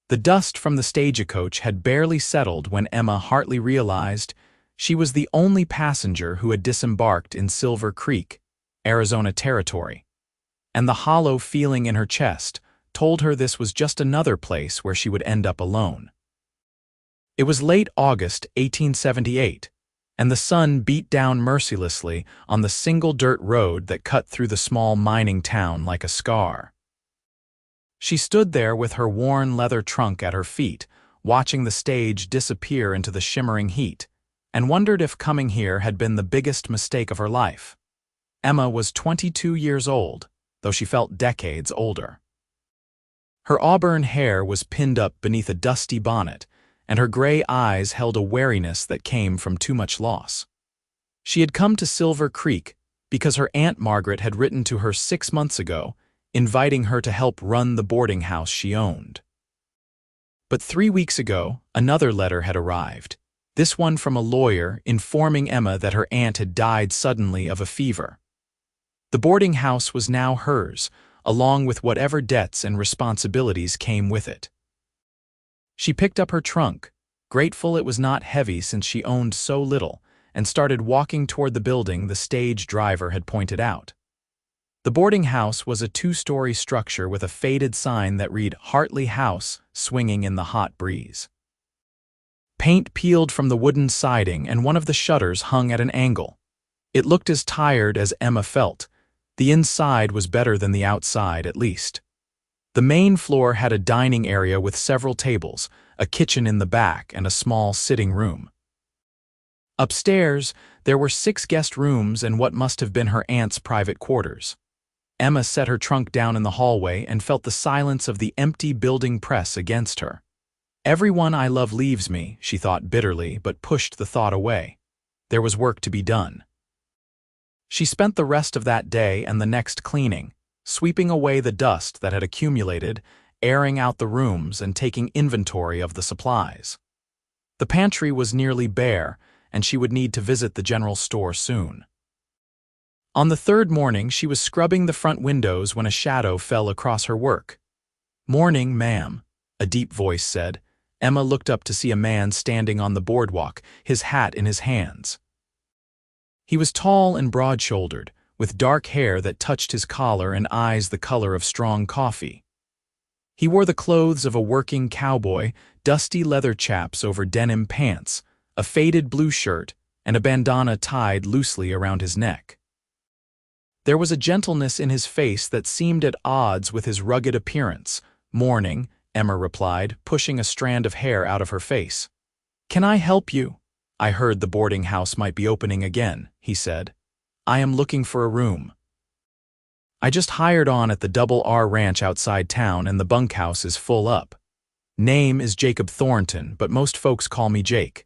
The dust from the stagecoach had barely settled when Emma Hartley realized she was the only passenger who had disembarked in Silver Creek, Arizona territory, and the hollow feeling in her chest told her this was just another place where she would end up alone. It was late August 1878, and the sun beat down mercilessly on the single dirt road that cut through the small mining town like a scar. She stood there with her worn leather trunk at her feet, watching the stage disappear into the shimmering heat, and wondered if coming here had been the biggest mistake of her life. Emma was 22 years old, though she felt decades older. Her auburn hair was pinned up beneath a dusty bonnet, and her gray eyes held a wariness that came from too much loss. She had come to Silver Creek because her Aunt Margaret had written to her 6 months ago, inviting her to help run the boarding house she owned. But 3 weeks ago, another letter had arrived, this one from a lawyer informing Emma that her aunt had died suddenly of a fever. The boarding house was now hers, along with whatever debts and responsibilities came with it. She picked up her trunk, grateful it was not heavy since she owned so little, and started walking toward the building the stage driver had pointed out. The boarding house was a 2-story structure with a faded sign that read Hartley House swinging in the hot breeze. Paint peeled from the wooden siding and one of the shutters hung at an angle. It looked as tired as Emma felt. The inside was better than the outside, at least. The main floor had a dining area with several tables, a kitchen in the back, and a small sitting room. Upstairs, there were 6 guest rooms and what must have been her aunt's private quarters. Emma set her trunk down in the hallway and felt the silence of the empty building press against her. Everyone I love leaves me, she thought bitterly, but pushed the thought away. There was work to be done. She spent the rest of that day and the next cleaning, sweeping away the dust that had accumulated, airing out the rooms and taking inventory of the supplies. The pantry was nearly bare, and she would need to visit the general store soon. On the 3rd morning, she was scrubbing the front windows when a shadow fell across her work. "Morning, ma'am," a deep voice said. Emma looked up to see a man standing on the boardwalk, his hat in his hands. He was tall and broad-shouldered, with dark hair that touched his collar and eyes the color of strong coffee. He wore the clothes of a working cowboy, dusty leather chaps over denim pants, a faded blue shirt, and a bandana tied loosely around his neck. There was a gentleness in his face that seemed at odds with his rugged appearance. "Morning," Emma replied, pushing a strand of hair out of her face. "Can I help you?" "I heard the boarding house might be opening again," he said. "I am looking for a room. I just hired on at the Double R Ranch outside town and the bunkhouse is full up. Name is Jacob Thornton, but most folks call me Jake."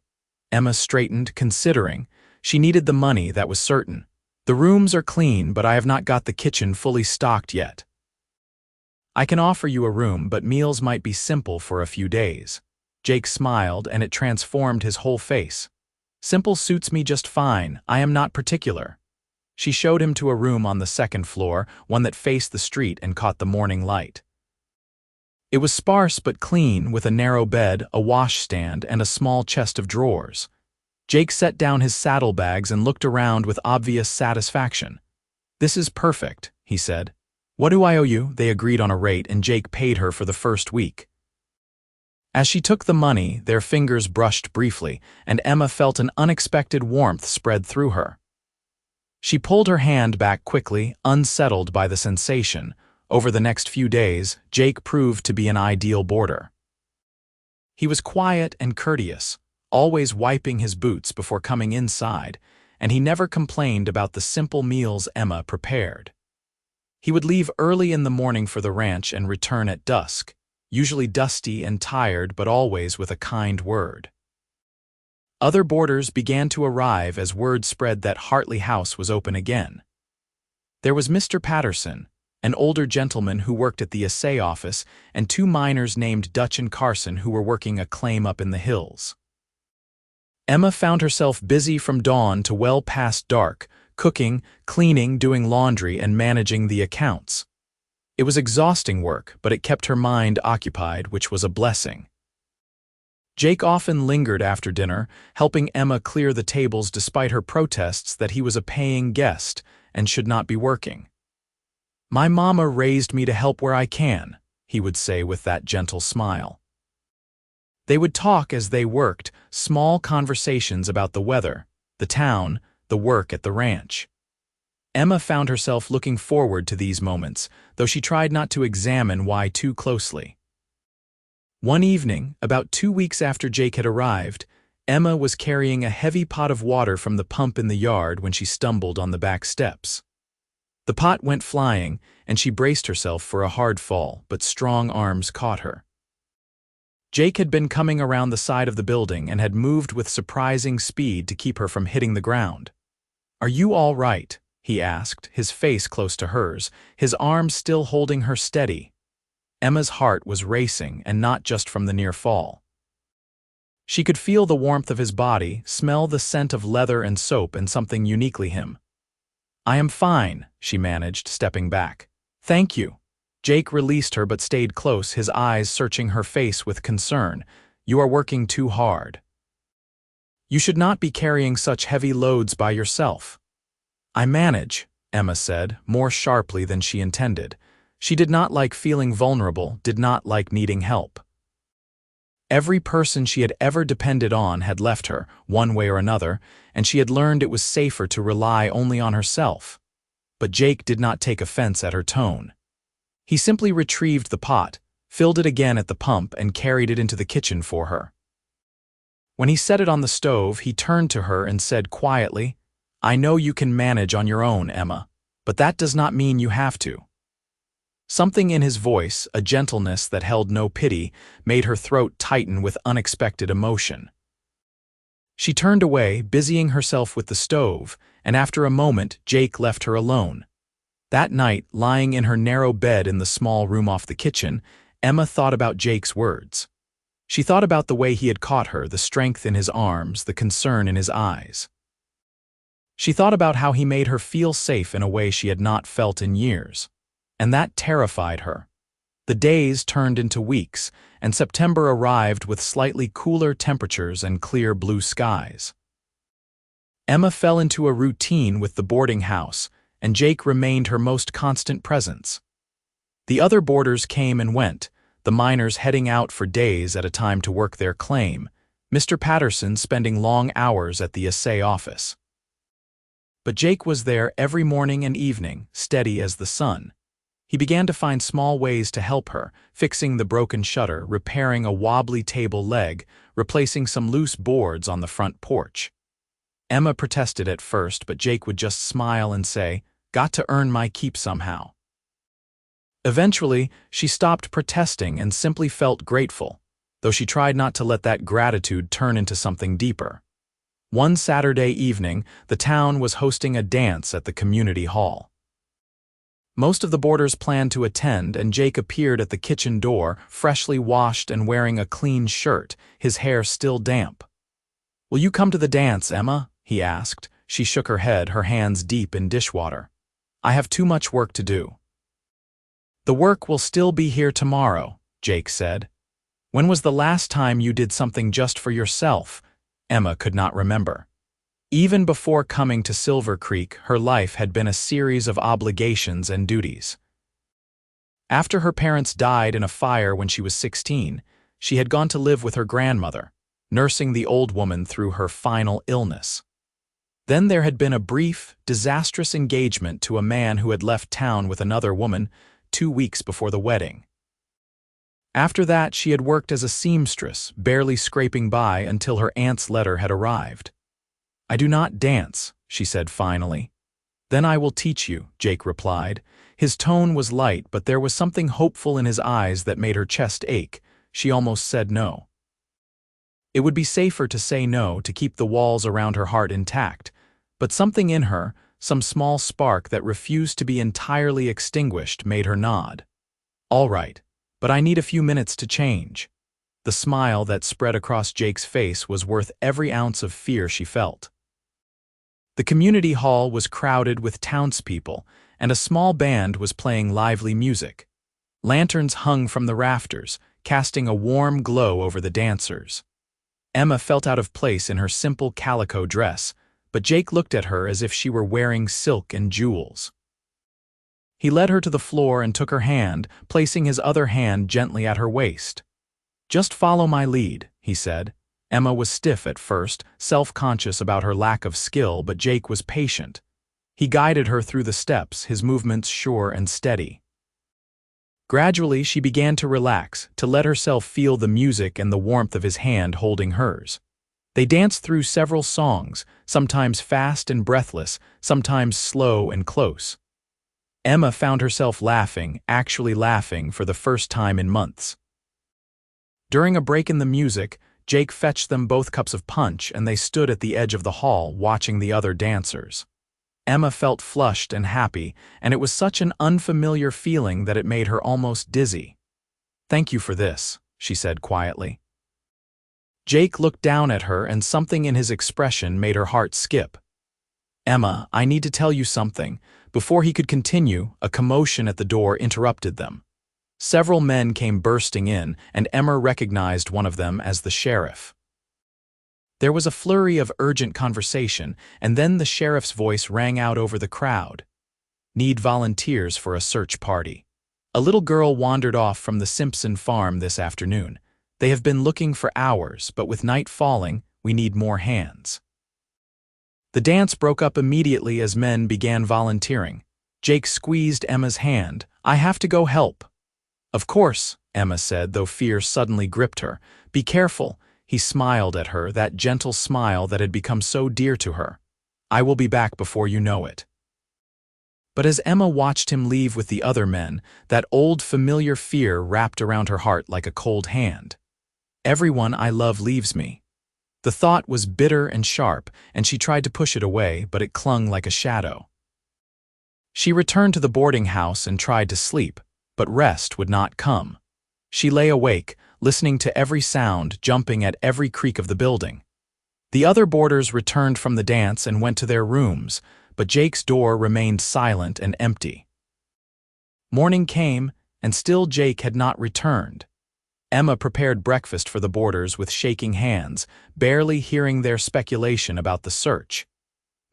Emma straightened, considering. She needed the money, that was certain. "The rooms are clean, but I have not got the kitchen fully stocked yet. I can offer you a room, but meals might be simple for a few days." Jake smiled, and it transformed his whole face. "Simple suits me just fine. I am not particular." She showed him to a room on the 2nd floor, one that faced the street and caught the morning light. It was sparse but clean, with a narrow bed, a washstand, and a small chest of drawers. Jake set down his saddlebags and looked around with obvious satisfaction. "This is perfect," he said. "What do I owe you?" They agreed on a rate, and Jake paid her for the first week. As she took the money, their fingers brushed briefly, and Emma felt an unexpected warmth spread through her. She pulled her hand back quickly, unsettled by the sensation. Over the next few days, Jake proved to be an ideal boarder. He was quiet and courteous, always wiping his boots before coming inside, and he never complained about the simple meals Emma prepared. He would leave early in the morning for the ranch and return at dusk, usually dusty and tired, but always with a kind word. Other boarders began to arrive as word spread that Hartley House was open again. There was Mr. Patterson, an older gentleman who worked at the assay office, and 2 miners named Dutch and Carson who were working a claim up in the hills. Emma found herself busy from dawn to well past dark, cooking, cleaning, doing laundry, and managing the accounts. It was exhausting work, but it kept her mind occupied, which was a blessing. Jake often lingered after dinner, helping Emma clear the tables despite her protests that he was a paying guest and should not be working. "My mama raised me to help where I can," he would say with that gentle smile. They would talk as they worked, small conversations about the weather, the town, the work at the ranch. Emma found herself looking forward to these moments, though she tried not to examine why too closely. One evening, about 2 weeks after Jake had arrived, Emma was carrying a heavy pot of water from the pump in the yard when she stumbled on the back steps. The pot went flying, and she braced herself for a hard fall, but strong arms caught her. Jake had been coming around the side of the building and had moved with surprising speed to keep her from hitting the ground. "Are you all right?" he asked, his face close to hers, his arms still holding her steady. Emma's heart was racing, and not just from the near fall. She could feel the warmth of his body, smell the scent of leather and soap, and something uniquely him. "I am fine," she managed, stepping back. "Thank you." Jake released her but stayed close, his eyes searching her face with concern. "You are working too hard. You should not be carrying such heavy loads by yourself." "I manage," Emma said, more sharply than she intended. She did not like feeling vulnerable, did not like needing help. Every person she had ever depended on had left her, one way or another, and she had learned it was safer to rely only on herself. But Jake did not take offense at her tone. He simply retrieved the pot, filled it again at the pump, and carried it into the kitchen for her. When he set it on the stove, he turned to her and said quietly, "I know you can manage on your own, Emma, but that does not mean you have to." Something in his voice, a gentleness that held no pity, made her throat tighten with unexpected emotion. She turned away, busying herself with the stove, and after a moment Jake left her alone. That night, lying in her narrow bed in the small room off the kitchen, Emma thought about Jake's words. She thought about the way he had caught her, the strength in his arms, the concern in his eyes. She thought about how he made her feel safe in a way she had not felt in years. And that terrified her. The days turned into weeks, and September arrived with slightly cooler temperatures and clear blue skies. Emma fell into a routine with the boarding house, and Jake remained her most constant presence. The other boarders came and went, the miners heading out for days at a time to work their claim, Mr. Patterson spending long hours at the assay office. But Jake was there every morning and evening, steady as the sun. He began to find small ways to help her, fixing the broken shutter, repairing a wobbly table leg, replacing some loose boards on the front porch. Emma protested at first, but Jake would just smile and say, "Got to earn my keep somehow." Eventually, she stopped protesting and simply felt grateful, though she tried not to let that gratitude turn into something deeper. One Saturday evening, the town was hosting a dance at the community hall. Most of the boarders planned to attend, and Jake appeared at the kitchen door, freshly washed and wearing a clean shirt, his hair still damp. "Will you come to the dance, Emma?" he asked. She shook her head, her hands deep in dishwater. "I have too much work to do." "The work will still be here tomorrow," Jake said. "When was the last time you did something just for yourself?" Emma could not remember. Even before coming to Silver Creek, her life had been a series of obligations and duties. After her parents died in a fire when she was 16, she had gone to live with her grandmother, nursing the old woman through her final illness. Then there had been a brief, disastrous engagement to a man who had left town with another woman 2 weeks before the wedding. After that, she had worked as a seamstress, barely scraping by until her aunt's letter had arrived. "I do not dance," she said finally. "Then I will teach you," Jake replied. His tone was light, but there was something hopeful in his eyes that made her chest ache. She almost said no. It would be safer to say no, to keep the walls around her heart intact, but something in her, some small spark that refused to be entirely extinguished, made her nod. "All right, but I need a few minutes to change." The smile that spread across Jake's face was worth every ounce of fear she felt. The community hall was crowded with townspeople, and a small band was playing lively music. Lanterns hung from the rafters, casting a warm glow over the dancers. Emma felt out of place in her simple calico dress, but Jake looked at her as if she were wearing silk and jewels. He led her to the floor and took her hand, placing his other hand gently at her waist. "Just follow my lead," he said. Emma was stiff at first, self-conscious about her lack of skill, but Jake was patient. He guided her through the steps, his movements sure and steady. Gradually, she began to relax, to let herself feel the music and the warmth of his hand holding hers. They danced through several songs, sometimes fast and breathless, sometimes slow and close. Emma found herself laughing, actually laughing for the first time in months. During a break in the music, Jake fetched them both cups of punch and they stood at the edge of the hall watching the other dancers. Emma felt flushed and happy, and it was such an unfamiliar feeling that it made her almost dizzy. "Thank you for this," she said quietly. Jake looked down at her and something in his expression made her heart skip. "Emma, I need to tell you something." Before he could continue, a commotion at the door interrupted them. Several men came bursting in, and Emma recognized one of them as the sheriff. There was a flurry of urgent conversation, and then the sheriff's voice rang out over the crowd. "Need volunteers for a search party. A little girl wandered off from the Simpson farm this afternoon. They have been looking for hours, but with night falling, we need more hands." The dance broke up immediately as men began volunteering. Jake squeezed Emma's hand. "I have to go help." "Of course," Emma said, though fear suddenly gripped her. "Be careful." He smiled at her, that gentle smile that had become so dear to her. "I will be back before you know it." But as Emma watched him leave with the other men, that old familiar fear wrapped around her heart like a cold hand. "Everyone I love leaves me." The thought was bitter and sharp, and she tried to push it away, but it clung like a shadow. She returned to the boarding house and tried to sleep, but rest would not come. She lay awake, listening to every sound, jumping at every creak of the building. The other boarders returned from the dance and went to their rooms, but Jake's door remained silent and empty. Morning came, and still Jake had not returned. Emma prepared breakfast for the boarders with shaking hands, barely hearing their speculation about the search.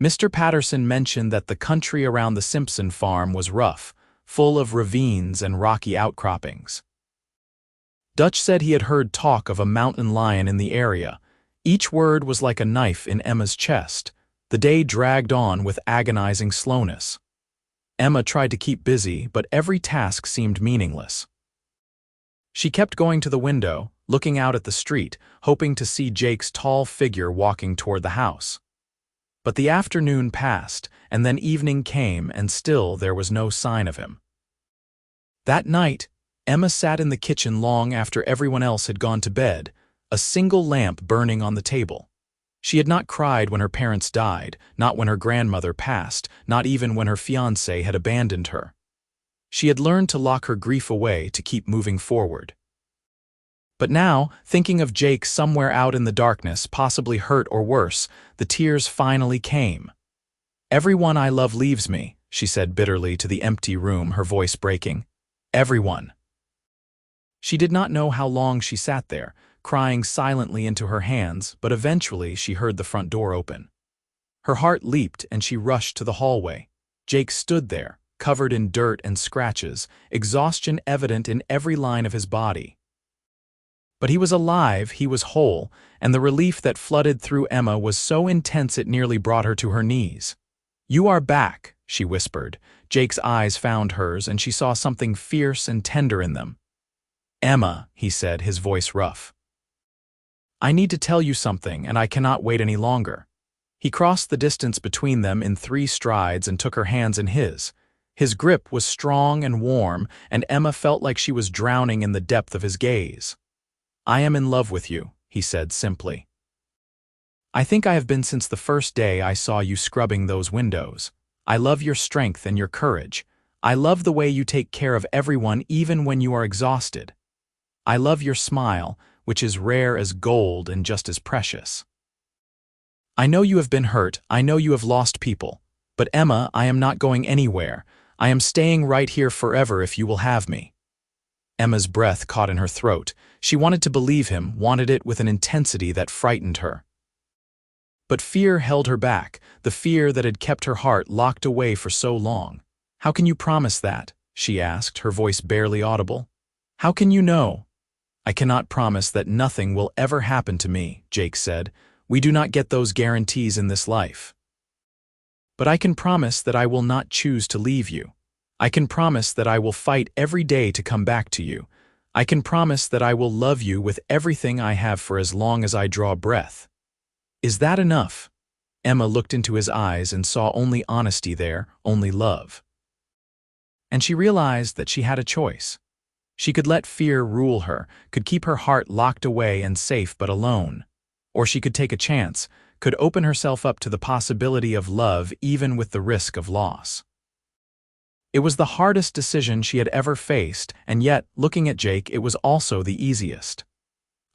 Mr. Patterson mentioned that the country around the Simpson farm was rough, full of ravines and rocky outcroppings. Dutch said he had heard talk of a mountain lion in the area. Each word was like a knife in Emma's chest. The day dragged on with agonizing slowness. Emma tried to keep busy, but every task seemed meaningless. She kept going to the window, looking out at the street, hoping to see Jake's tall figure walking toward the house. But the afternoon passed, and then evening came, and still there was no sign of him. That night, Emma sat in the kitchen long after everyone else had gone to bed, a single lamp burning on the table. She had not cried when her parents died, not when her grandmother passed, not even when her fiancé had abandoned her. She had learned to lock her grief away to keep moving forward. But now, thinking of Jake somewhere out in the darkness, possibly hurt or worse, the tears finally came. "Everyone I love leaves me," she said bitterly to the empty room, her voice breaking. "Everyone." She did not know how long she sat there, crying silently into her hands, but eventually she heard the front door open. Her heart leaped and she rushed to the hallway. Jake stood there, covered in dirt and scratches, exhaustion evident in every line of his body. But he was alive, he was whole, and the relief that flooded through Emma was so intense it nearly brought her to her knees. "You are back," she whispered. Jake's eyes found hers, and she saw something fierce and tender in them. "Emma," he said, his voice rough. "I need to tell you something, and I cannot wait any longer." He crossed the distance between them in 3 strides and took her hands in his. His grip was strong and warm, and Emma felt like she was drowning in the depth of his gaze. "I am in love with you," he said simply. "I think I have been since the first day I saw you scrubbing those windows. I love your strength and your courage. I love the way you take care of everyone even when you are exhausted. I love your smile, which is rare as gold and just as precious. I know you have been hurt, I know you have lost people. But Emma, I am not going anywhere. I am staying right here forever if you will have me." Emma's breath caught in her throat. She wanted to believe him, wanted it with an intensity that frightened her. But fear held her back, the fear that had kept her heart locked away for so long. "How can you promise that?" she asked, her voice barely audible. "How can you know?" "I cannot promise that nothing will ever happen to me," Jake said. "We do not get those guarantees in this life. But I can promise that I will not choose to leave you. I can promise that I will fight every day to come back to you. I can promise that I will love you with everything I have for as long as I draw breath." "Is that enough?" Emma looked into his eyes and saw only honesty there, only love. And she realized that she had a choice. She could let fear rule her, could keep her heart locked away and safe but alone. Or she could take a chance, could open herself up to the possibility of love even with the risk of loss. It was the hardest decision she had ever faced, and yet, looking at Jake, it was also the easiest.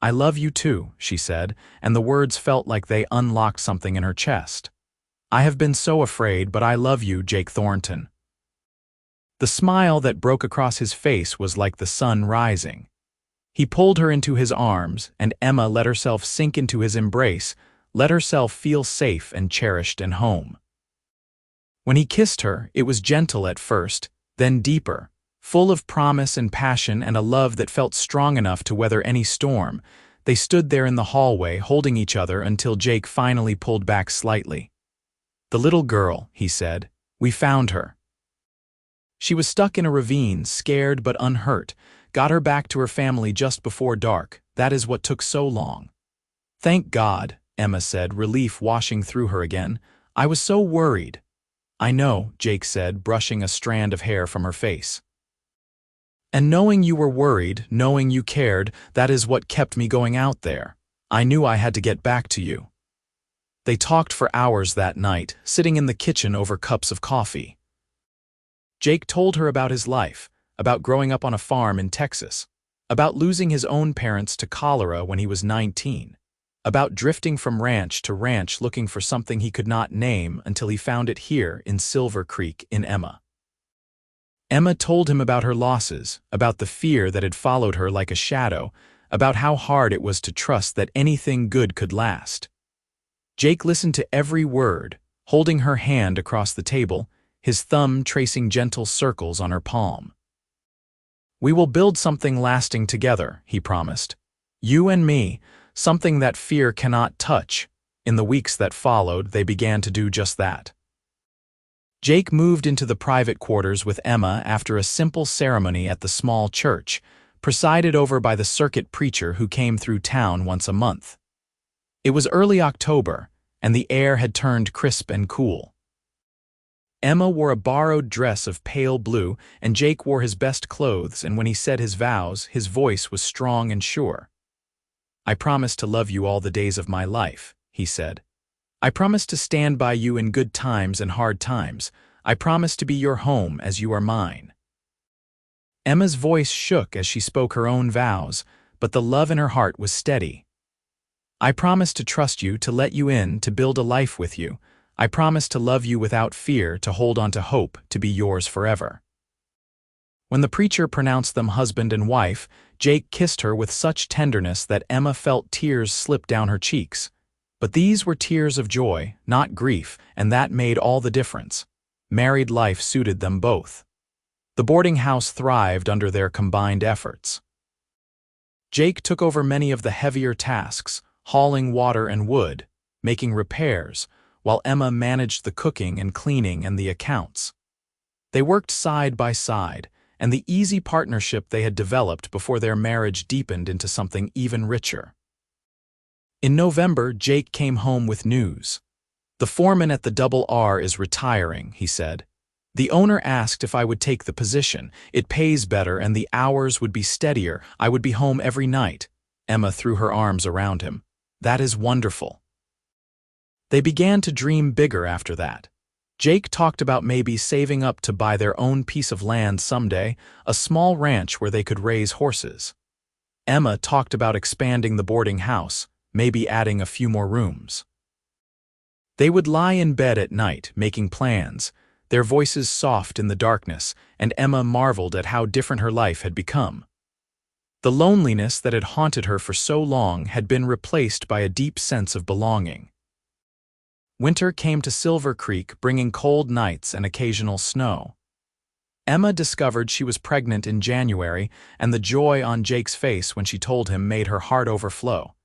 "I love you too," she said, and the words felt like they unlocked something in her chest. "I have been so afraid, but I love you, Jake Thornton." The smile that broke across his face was like the sun rising. He pulled her into his arms, and Emma let herself sink into his embrace, let herself feel safe and cherished and home. When he kissed her, it was gentle at first, then deeper, full of promise and passion and a love that felt strong enough to weather any storm. They stood there in the hallway, holding each other until Jake finally pulled back slightly. "The little girl," he said. "We found her. She was stuck in a ravine, scared but unhurt. Got her back to her family just before dark. That is what took so long." "Thank God," Emma said, relief washing through her again. "I was so worried." "I know," Jake said, brushing a strand of hair from her face. "And knowing you were worried, knowing you cared, that is what kept me going out there. I knew I had to get back to you." They talked for hours that night, sitting in the kitchen over cups of coffee. Jake told her about his life, about growing up on a farm in Texas, about losing his own parents to cholera when he was 19, about drifting from ranch to ranch looking for something he could not name until he found it here in Silver Creek in Emma. Emma told him about her losses, about the fear that had followed her like a shadow, about how hard it was to trust that anything good could last. Jake listened to every word, holding her hand across the table, his thumb tracing gentle circles on her palm. "We will build something lasting together," he promised. "You and me, something that fear cannot touch." In the weeks that followed, they began to do just that. Jake moved into the private quarters with Emma after a simple ceremony at the small church, presided over by the circuit preacher who came through town once a month. It was early October, and the air had turned crisp and cool. Emma wore a borrowed dress of pale blue, and Jake wore his best clothes, and when he said his vows, his voice was strong and sure. "I promise to love you all the days of my life," he said. "I promise to stand by you in good times and hard times. I promise to be your home as you are mine." Emma's voice shook as she spoke her own vows, but the love in her heart was steady. "I promise to trust you, to let you in, to build a life with you. I promise to love you without fear, to hold on to hope, to be yours forever." When the preacher pronounced them husband and wife, Jake kissed her with such tenderness that Emma felt tears slip down her cheeks. But these were tears of joy, not grief, and that made all the difference. Married life suited them both. The boarding house thrived under their combined efforts. Jake took over many of the heavier tasks, hauling water and wood, making repairs, while Emma managed the cooking and cleaning and the accounts. They worked side by side, and the easy partnership they had developed before their marriage deepened into something even richer. In November, Jake came home with news. "The foreman at the Double R is retiring," he said. "The owner asked if I would take the position. It pays better and the hours would be steadier. I would be home every night." Emma threw her arms around him. "That is wonderful." They began to dream bigger after that. Jake talked about maybe saving up to buy their own piece of land someday, a small ranch where they could raise horses. Emma talked about expanding the boarding house, maybe adding a few more rooms. They would lie in bed at night, making plans, their voices soft in the darkness, and Emma marveled at how different her life had become. The loneliness that had haunted her for so long had been replaced by a deep sense of belonging. Winter came to Silver Creek, bringing cold nights and occasional snow. Emma discovered she was pregnant in January, and the joy on Jake's face when she told him made her heart overflow.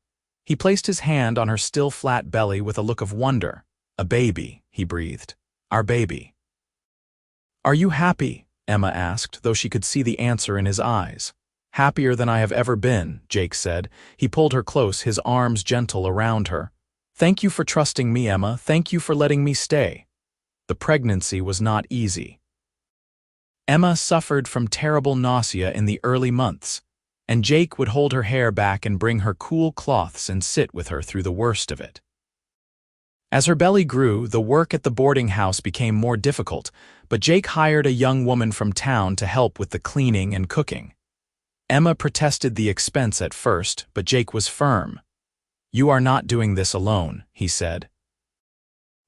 He placed his hand on her still flat belly with a look of wonder. "A baby," he breathed. "Our baby." "Are you happy?" Emma asked, though she could see the answer in his eyes. "Happier than I have ever been," Jake said. He pulled her close, his arms gentle around her. "Thank you for trusting me, Emma. Thank you for letting me stay." The pregnancy was not easy. Emma suffered from terrible nausea in the early months, and Jake would hold her hair back and bring her cool cloths and sit with her through the worst of it. As her belly grew, the work at the boarding house became more difficult, but Jake hired a young woman from town to help with the cleaning and cooking. Emma protested the expense at first, but Jake was firm. "You are not doing this alone," he said.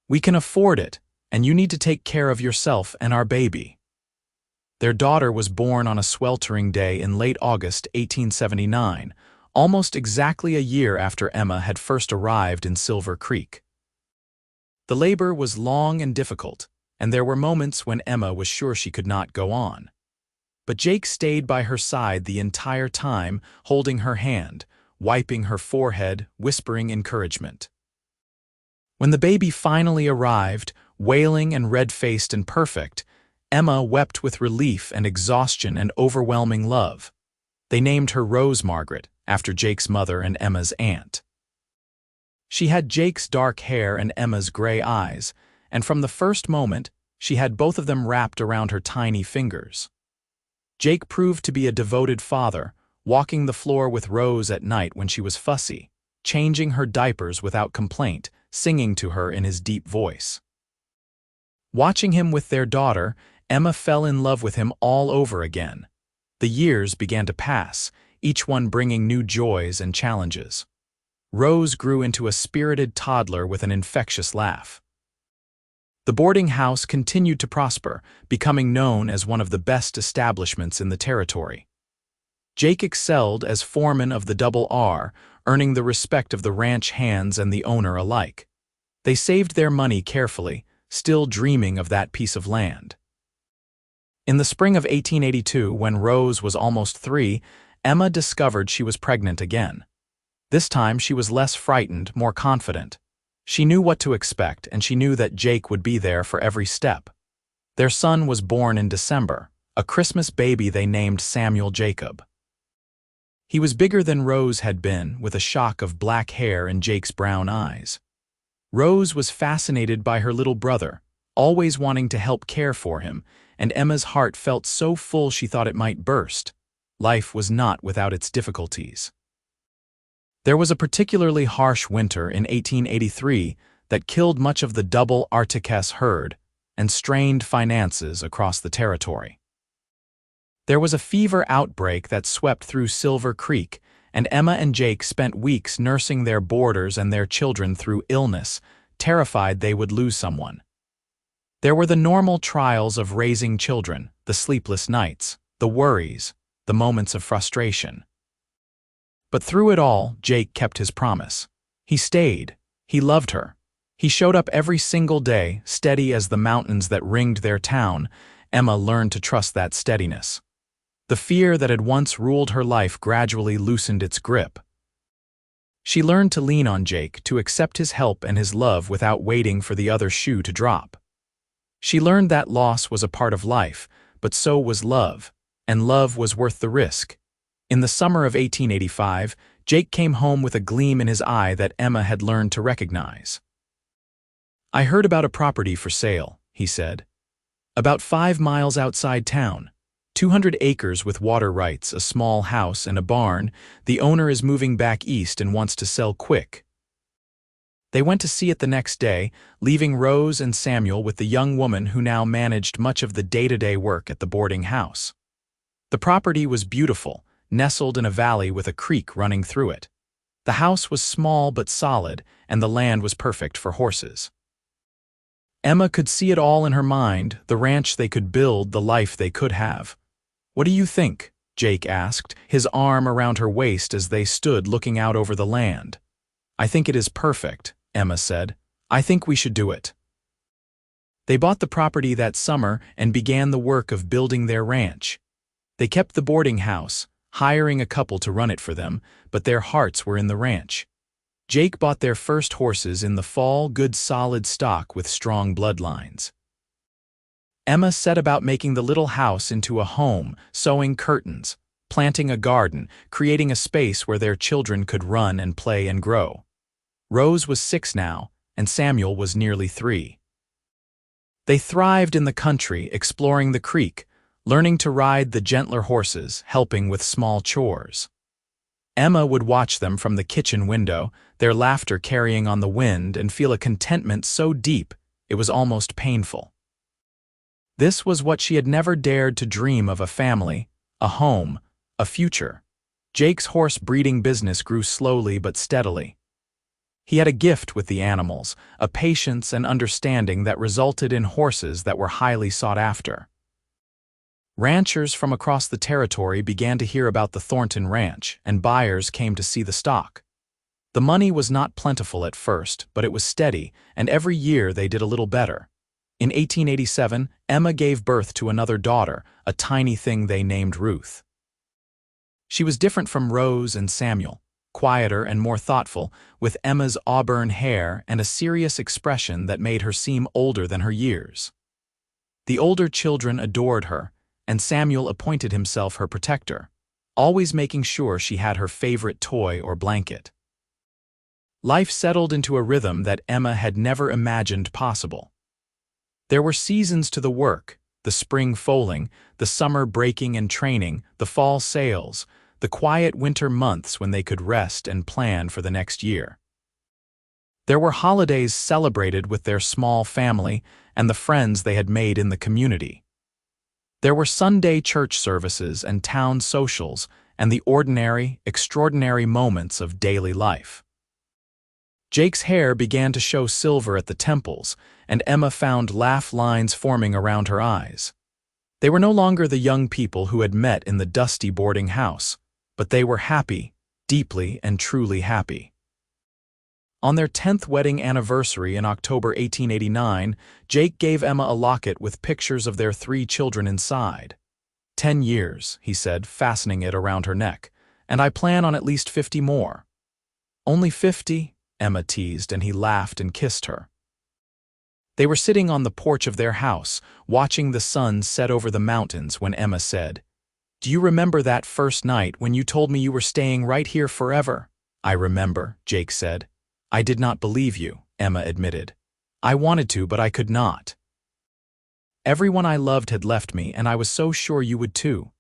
"We can afford it, and you need to take care of yourself and our baby." Their daughter was born on a sweltering day in late August 1879, almost exactly a year after Emma had first arrived in Silver Creek. The labor was long and difficult, and there were moments when Emma was sure she could not go on. But Jake stayed by her side the entire time, holding her hand, wiping her forehead, whispering encouragement. When the baby finally arrived, wailing and red-faced and perfect, Emma wept with relief and exhaustion and overwhelming love. They named her Rose Margaret, after Jake's mother and Emma's aunt. She had Jake's dark hair and Emma's gray eyes, and from the first moment, she had both of them wrapped around her tiny fingers. Jake proved to be a devoted father, walking the floor with Rose at night when she was fussy, changing her diapers without complaint, singing to her in his deep voice. Watching him with their daughter, Emma fell in love with him all over again. The years began to pass, each one bringing new joys and challenges. Rose grew into a spirited toddler with an infectious laugh. The boarding house continued to prosper, becoming known as one of the best establishments in the territory. Jake excelled as foreman of the Double R, earning the respect of the ranch hands and the owner alike. They saved their money carefully, still dreaming of that piece of land. In the spring of 1882, when Rose was almost 3, Emma discovered she was pregnant again. This time she was less frightened, more confident. She knew what to expect, and she knew that Jake would be there for every step. Their son was born in December, a Christmas baby they named Samuel Jacob. He was bigger than Rose had been, with a shock of black hair and Jake's brown eyes. Rose was fascinated by her little brother, always wanting to help care for him, and Emma's heart felt so full she thought it might burst. Life was not without its difficulties. There was a particularly harsh winter in 1883 that killed much of the double Articus herd and strained finances across the territory. There was a fever outbreak that swept through Silver Creek, and Emma and Jake spent weeks nursing their boarders and their children through illness, terrified they would lose someone. There were the normal trials of raising children, the sleepless nights, the worries, the moments of frustration. But through it all, Jake kept his promise. He stayed. He loved her. He showed up every single day, steady as the mountains that ringed their town. Emma learned to trust that steadiness. The fear that had once ruled her life gradually loosened its grip. She learned to lean on Jake, to accept his help and his love without waiting for the other shoe to drop. She learned that loss was a part of life, but so was love, and love was worth the risk. In the summer of 1885, Jake came home with a gleam in his eye that Emma had learned to recognize. "I heard about a property for sale," he said. "About 5 miles outside town. 200 acres with water rights, a small house and a barn. The owner is moving back east and wants to sell quick." They went to see it the next day, leaving Rose and Samuel with the young woman who now managed much of the day-to-day work at the boarding house. The property was beautiful, nestled in a valley with a creek running through it. The house was small but solid, and the land was perfect for horses. Emma could see it all in her mind, the ranch they could build, the life they could have. "What do you think?" Jake asked, his arm around her waist as they stood looking out over the land. "I think it is perfect," Emma said. "I think we should do it." They bought the property that summer and began the work of building their ranch. They kept the boarding house, hiring a couple to run it for them, but their hearts were in the ranch. Jake bought their first horses in the fall, good solid stock with strong bloodlines. Emma set about making the little house into a home, sewing curtains, planting a garden, creating a space where their children could run and play and grow. Rose was 6 now, and Samuel was nearly 3. They thrived in the country, exploring the creek, learning to ride the gentler horses, helping with small chores. Emma would watch them from the kitchen window, their laughter carrying on the wind, and feel a contentment so deep it was almost painful. This was what she had never dared to dream of: a family, a home, a future. Jake's horse breeding business grew slowly but steadily. He had a gift with the animals, a patience and understanding that resulted in horses that were highly sought after. Ranchers from across the territory began to hear about the Thornton Ranch, and buyers came to see the stock. The money was not plentiful at first, but it was steady, and every year they did a little better. In 1887, Emma gave birth to another daughter, a tiny thing they named Ruth. She was different from Rose and Samuel, quieter and more thoughtful, with Emma's auburn hair and a serious expression that made her seem older than her years. The older children adored her, and Samuel appointed himself her protector, always making sure she had her favorite toy or blanket. Life settled into a rhythm that Emma had never imagined possible. There were seasons to the work: the spring foaling, the summer breaking and training, the fall sales, the quiet winter months when they could rest and plan for the next year. There were holidays celebrated with their small family and the friends they had made in the community. There were Sunday church services and town socials and the ordinary, extraordinary moments of daily life. Jake's hair began to show silver at the temples, and Emma found laugh lines forming around her eyes. They were no longer the young people who had met in the dusty boarding house, but they were happy, deeply and truly happy. On their 10th wedding anniversary in October 1889, Jake gave Emma a locket with pictures of their 3 children inside. 10 years, he said, fastening it around her neck, and I plan on at least 50 more. Only 50? Emma teased, and he laughed and kissed her. They were sitting on the porch of their house, watching the sun set over the mountains when Emma said, "Do you remember that first night when you told me you were staying right here forever?" "I remember," Jake said. "I did not believe you," Emma admitted. "I wanted to, but I could not. Everyone I loved had left me, and I was so sure you would too."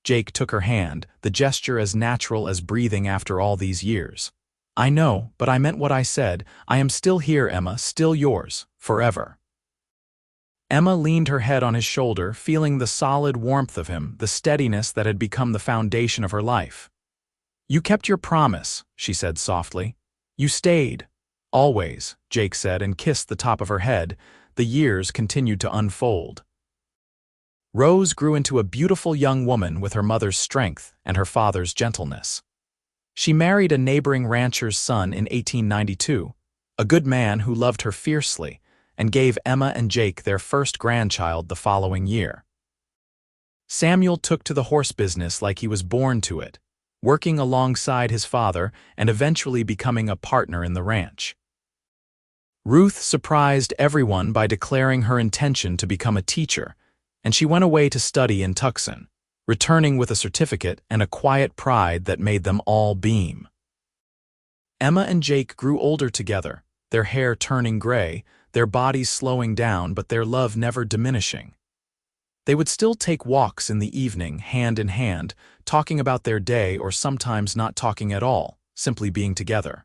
Jake took her hand, the gesture as natural as breathing after all these years. "I know, but I meant what I said. I am still here, Emma, still yours, forever." Emma leaned her head on his shoulder, feeling the solid warmth of him, the steadiness that had become the foundation of her life. "You kept your promise," she said softly. "You stayed. Always," Jake said, and kissed the top of her head. The years continued to unfold. Rose grew into a beautiful young woman with her mother's strength and her father's gentleness. She married a neighboring rancher's son in 1892, a good man who loved her fiercely, and gave Emma and Jake their first grandchild the following year. Samuel took to the horse business like he was born to it, working alongside his father and eventually becoming a partner in the ranch. Ruth surprised everyone by declaring her intention to become a teacher, and she went away to study in Tucson, returning with a certificate and a quiet pride that made them all beam. Emma and Jake grew older together, their hair turning gray, their bodies slowing down, but their love never diminishing. They would still take walks in the evening, hand in hand, talking about their day or sometimes not talking at all, simply being together.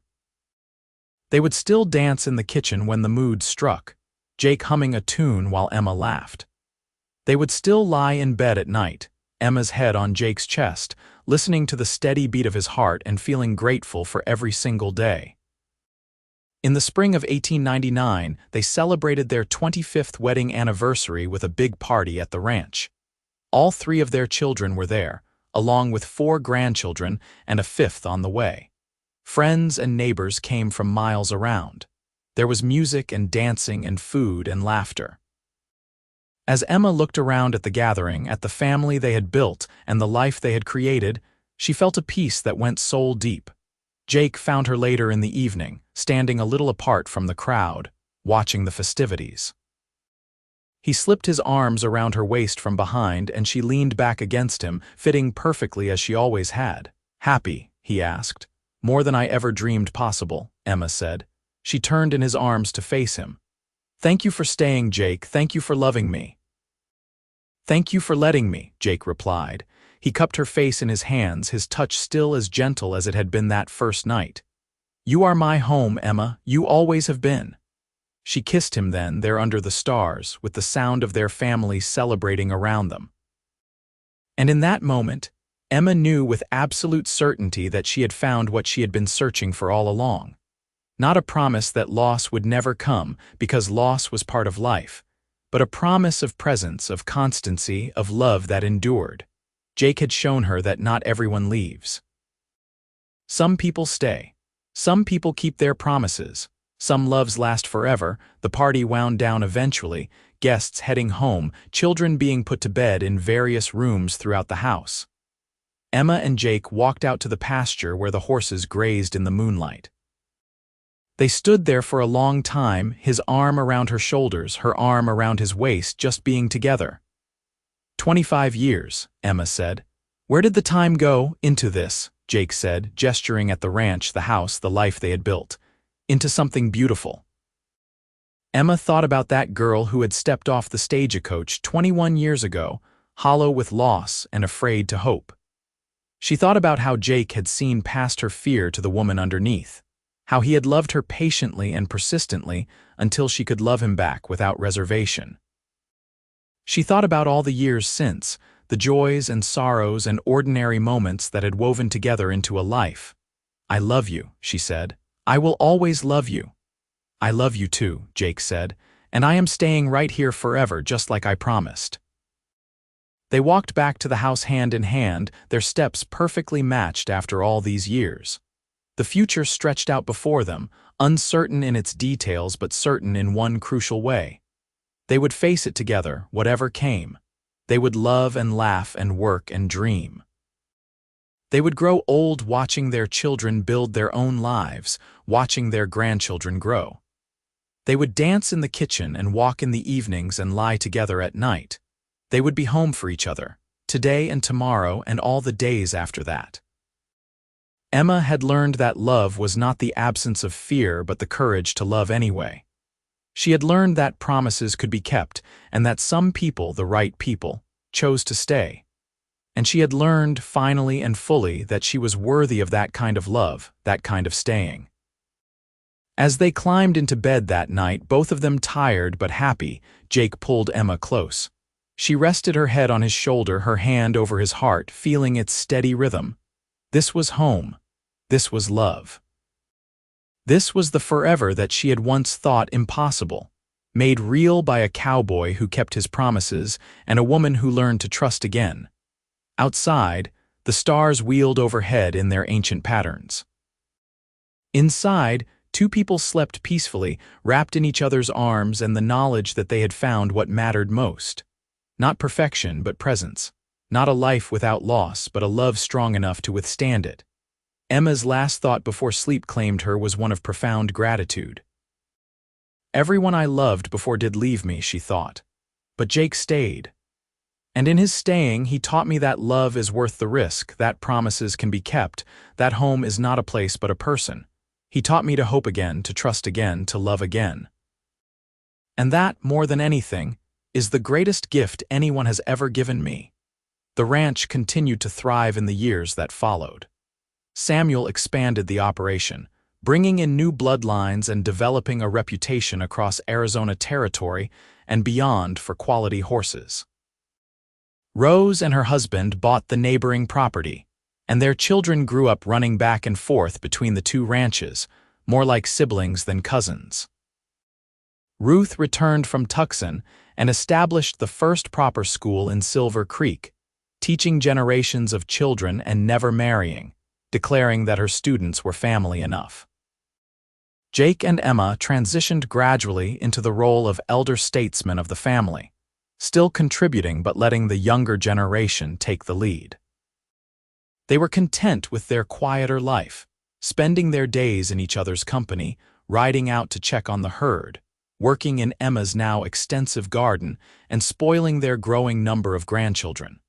They would still dance in the kitchen when the mood struck, Jake humming a tune while Emma laughed. They would still lie in bed at night, Emma's head on Jake's chest, listening to the steady beat of his heart and feeling grateful for every single day. In the spring of 1899, they celebrated their 25th wedding anniversary with a big party at the ranch. All three of their children were there, along with four grandchildren and a fifth on the way. Friends and neighbors came from miles around. There was music and dancing and food and laughter. As Emma looked around at the gathering, at the family they had built and the life they had created, she felt a peace that went soul deep. Jake found her later in the evening, standing a little apart from the crowd, watching the festivities. He slipped his arms around her waist from behind and she leaned back against him, fitting perfectly as she always had. "Happy?" he asked. "More than I ever dreamed possible," Emma said. She turned in his arms to face him. "Thank you for staying, Jake. Thank you for loving me." "Thank you for letting me," Jake replied. He cupped her face in his hands, his touch still as gentle as it had been that first night. "You are my home, Emma. You always have been." She kissed him then, there under the stars, with the sound of their family celebrating around them. And in that moment, Emma knew with absolute certainty that she had found what she had been searching for all along. Not a promise that loss would never come, because loss was part of life, but a promise of presence, of constancy, of love that endured. Jake had shown her that not everyone leaves. Some people stay. Some people keep their promises. Some loves last forever. The party wound down eventually, guests heading home, children being put to bed in various rooms throughout the house. Emma and Jake walked out to the pasture where the horses grazed in the moonlight. They stood there for a long time, his arm around her shoulders, her arm around his waist, just being together. 25 years, Emma said. "Where did the time go?" "Into this," Jake said, gesturing at the ranch, the house, the life they had built. "Into something beautiful." Emma thought about that girl who had stepped off the stagecoach 21 years ago, hollow with loss and afraid to hope. She thought about how Jake had seen past her fear to the woman underneath, how he had loved her patiently and persistently until she could love him back without reservation. She thought about all the years since, the joys and sorrows and ordinary moments that had woven together into a life. "I love you," she said. "I will always love you." "I love you too," Jake said, "and I am staying right here forever, just like I promised." They walked back to the house hand in hand, their steps perfectly matched after all these years. The future stretched out before them, uncertain in its details but certain in one crucial way. They would face it together, whatever came. They would love and laugh and work and dream. They would grow old watching their children build their own lives, watching their grandchildren grow. They would dance in the kitchen and walk in the evenings and lie together at night. They would be home for each other, today and tomorrow and all the days after that. Emma had learned that love was not the absence of fear but the courage to love anyway. She had learned that promises could be kept and that some people, the right people, chose to stay. And she had learned, finally and fully, that she was worthy of that kind of love, that kind of staying. As they climbed into bed that night, both of them tired but happy, Jake pulled Emma close. She rested her head on his shoulder, her hand over his heart, feeling its steady rhythm. This was home. This was love. This was the forever that she had once thought impossible, made real by a cowboy who kept his promises and a woman who learned to trust again. Outside, the stars wheeled overhead in their ancient patterns. Inside, two people slept peacefully, wrapped in each other's arms and the knowledge that they had found what mattered most. Not perfection, but presence. Not a life without loss, but a love strong enough to withstand it. Emma's last thought before sleep claimed her was one of profound gratitude. "Everyone I loved before did leave me," she thought. "But Jake stayed. And in his staying, he taught me that love is worth the risk, that promises can be kept, that home is not a place but a person. He taught me to hope again, to trust again, to love again. And that, more than anything, is the greatest gift anyone has ever given me." The ranch continued to thrive in the years that followed. Samuel expanded the operation, bringing in new bloodlines and developing a reputation across Arizona territory and beyond for quality horses. Rose and her husband bought the neighboring property, and their children grew up running back and forth between the two ranches, more like siblings than cousins. Ruth returned from Tucson and established the first proper school in Silver Creek, teaching generations of children and never marrying, declaring that her students were family enough. Jake and Emma transitioned gradually into the role of elder statesmen of the family, still contributing but letting the younger generation take the lead. They were content with their quieter life, spending their days in each other's company, riding out to check on the herd, working in Emma's now extensive garden, and spoiling their growing number of grandchildren.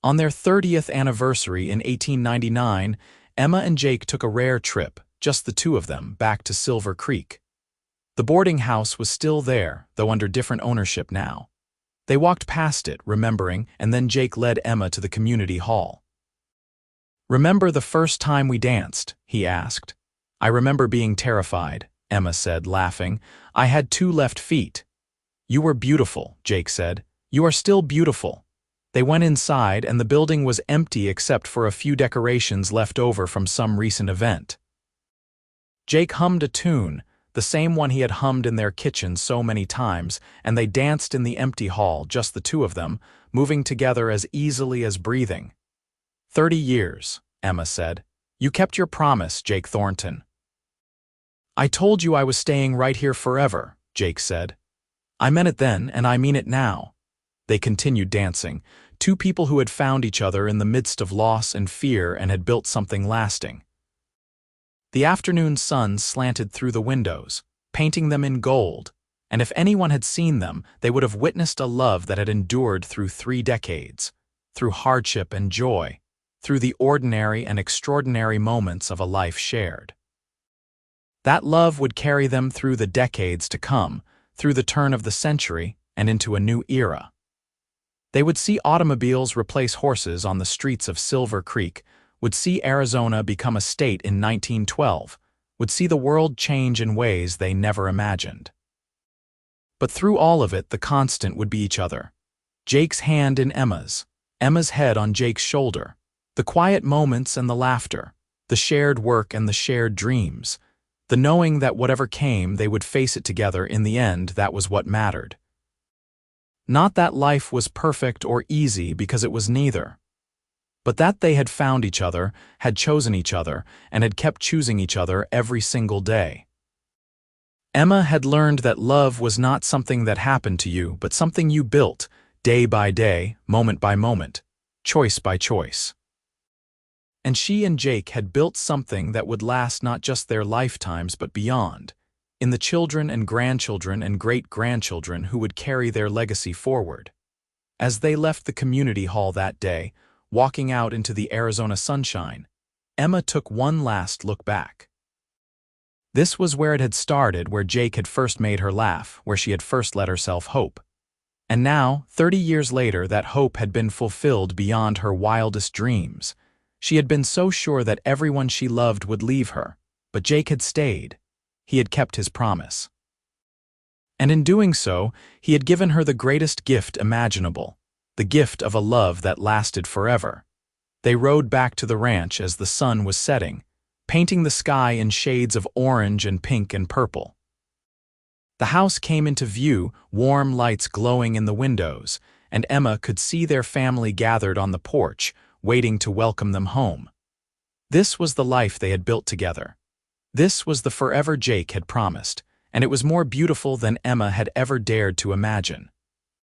On their 30th anniversary in 1899, Emma and Jake took a rare trip, just the two of them, back to Silver Creek. The boarding house was still there, though under different ownership now. They walked past it, remembering, and then Jake led Emma to the community hall. "Remember the first time we danced?" he asked. "I remember being terrified," Emma said, laughing. "I had 2 left feet." "You were beautiful," Jake said. "You are still beautiful." They went inside, and the building was empty except for a few decorations left over from some recent event. Jake hummed a tune, the same one he had hummed in their kitchen so many times, and they danced in the empty hall, just the two of them, moving together as easily as breathing. 30 years, Emma said. "You kept your promise, Jake Thornton." "I told you I was staying right here forever," Jake said. "I meant it then, and I mean it now." They continued dancing, two people who had found each other in the midst of loss and fear and had built something lasting. The afternoon sun slanted through the windows, painting them in gold, and if anyone had seen them, they would have witnessed a love that had endured through 3 decades, through hardship and joy, through the ordinary and extraordinary moments of a life shared. That love would carry them through the decades to come, through the turn of the century, and into a new era. They would see automobiles replace horses on the streets of Silver Creek, would see Arizona become a state in 1912, would see the world change in ways they never imagined. But through all of it, the constant would be each other. Jake's hand in Emma's, Emma's head on Jake's shoulder, the quiet moments and the laughter, the shared work and the shared dreams, the knowing that whatever came, they would face it together in the end. That was what mattered. Not that life was perfect or easy, because it was neither. But that they had found each other, had chosen each other, and had kept choosing each other every single day. Emma had learned that love was not something that happened to you, but something you built, day by day, moment by moment, choice by choice. And she and Jake had built something that would last not just their lifetimes but beyond, in the children and grandchildren and great-grandchildren who would carry their legacy forward. As they left the community hall that day, walking out into the Arizona sunshine, Emma took one last look back. This was where it had started, where Jake had first made her laugh, where she had first let herself hope. And now, 30 years later, that hope had been fulfilled beyond her wildest dreams. She had been so sure that everyone she loved would leave her, but Jake had stayed. He had kept his promise. And in doing so, he had given her the greatest gift imaginable, the gift of a love that lasted forever. They rode back to the ranch as the sun was setting, painting the sky in shades of orange and pink and purple. The house came into view, warm lights glowing in the windows, and Emma could see their family gathered on the porch, waiting to welcome them home. This was the life they had built together. This was the forever Jake had promised, and it was more beautiful than Emma had ever dared to imagine.